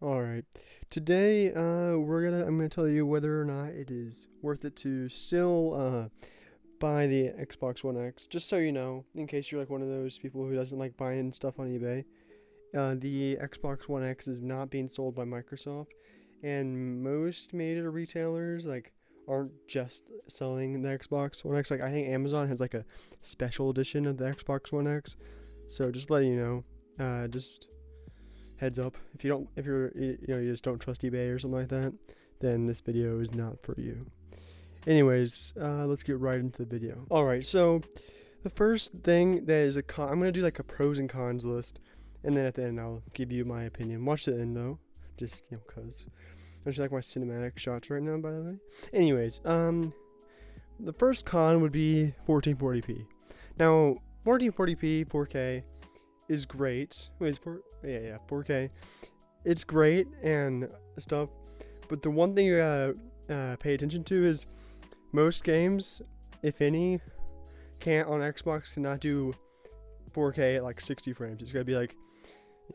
Alright, today I'm gonna tell you whether or not it is worth it to still buy the Xbox One X. Just so you know, in case you're like one of those people who doesn't like buying stuff on eBay, the Xbox One X is not being sold by Microsoft, and most major retailers aren't just selling the Xbox One X. Like I think Amazon has like a special edition of the Xbox One X. So just letting you know, just heads up, if you just don't trust eBay or something like that, then this video is not for you. Anyways, let's get right into the video. All right, so the first thing that is a con, I'm gonna do like a pros and cons list, and then at the end I'll give you my opinion. Watch the end though, just cause don't you like my cinematic shots right now, by the way? Anyways, the first con would be 1440p. Now 1440p 4K is great. Wait, 4K. It's great and stuff, but the one thing you gotta pay attention to is most games, if any, can't on Xbox cannot do 4K at like 60 frames. It's gotta be like,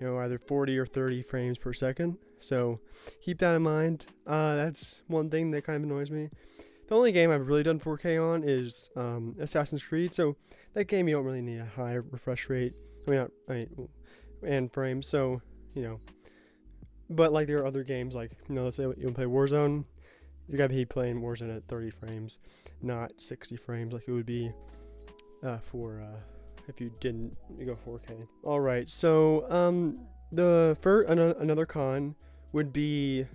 either 40 or 30 frames per second. So keep that in mind. That's one thing that kind of annoys me. The only game I've really done 4K on is Assassin's Creed. So that game you don't really need a high refresh rate. And frames. So but like there are other games like let's say you want to play Warzone, you gotta be playing Warzone at 30 frames, not 60 frames like it would be for if you didn't go 4K. All right, so another con would be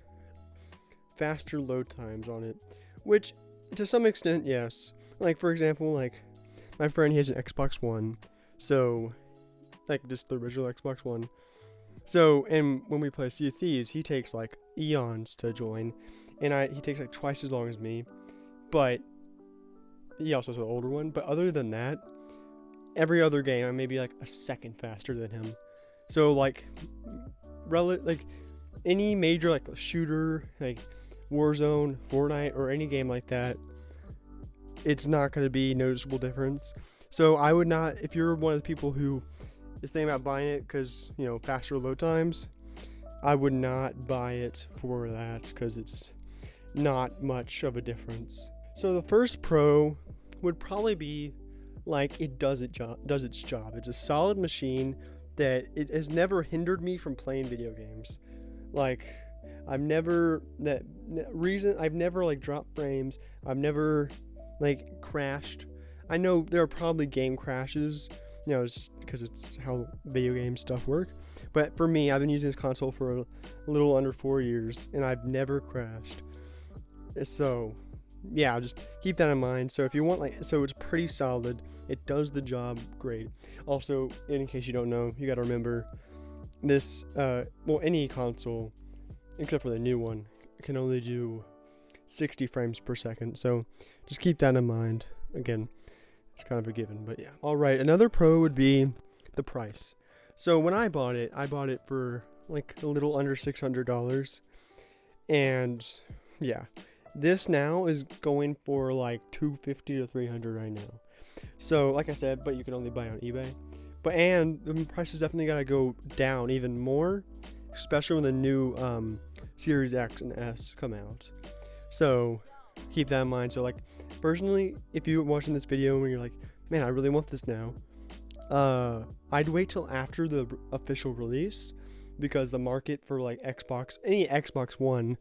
faster load times on it, which to some extent yes. Like for example, like my friend, he has an Xbox One, so like just the original Xbox One. So, and when we play Sea of Thieves, he takes like eons to join, and he takes like twice as long as me, but he also has an older one. But other than that, every other game I may be like a second faster than him. So like, like any major like shooter like Warzone, Fortnite, or any game like that, it's not going to be noticeable difference. So I would not, if you're one of the people who is thinking about buying it because faster load times, I would not buy it for that because it's not much of a difference. So the first pro would probably be like it does its job. It's a solid machine that it has never hindered me from playing video games. Like I've never like dropped frames. I've never like crashed. I know there are probably game crashes, because it's how video game stuff work. But for me, I've been using this console for a little under 4 years, and I've never crashed. So, yeah, just keep that in mind. So if you want, so it's pretty solid. It does the job great. Also, in case you don't know, you got to remember this. Any console, except for the new one, can only do 60 frames per second. So just keep that in mind. Again, it's kind of a given, but yeah. All right, another pro would be the price. So when I bought it for like a little under $600, and yeah, this now is going for like $250 to $300 right now. So like I said, but you can only buy it on eBay. And the price is definitely gotta go down even more, especially when the new Series X and S come out. So keep that in mind. So like personally, if you're watching this video and you're like, man, I really want this now, I'd wait till after the official release, because the market for like any Xbox One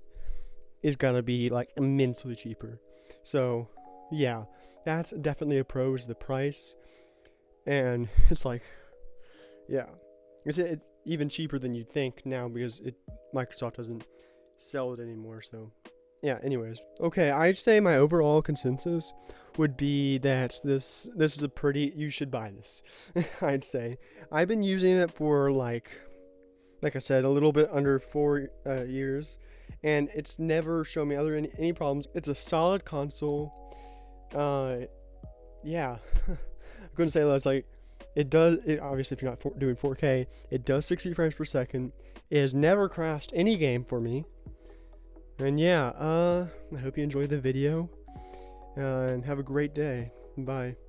is gonna be like immensely cheaper. So yeah, that's definitely a pro, is the price. And it's like, yeah, it's even cheaper than you'd think now, because Microsoft doesn't sell it anymore. So yeah, anyways. Okay, I'd say my overall consensus would be that this is you should buy this. I'd say. I've been using it for like I said, a little bit under 4 years, and it's never shown me any problems. It's a solid console. Yeah. I couldn't say less. Like, it obviously, if you're not doing 4K, it does 60 frames per second. It has never crashed any game for me. And yeah, I hope you enjoyed the video, and have a great day. Bye.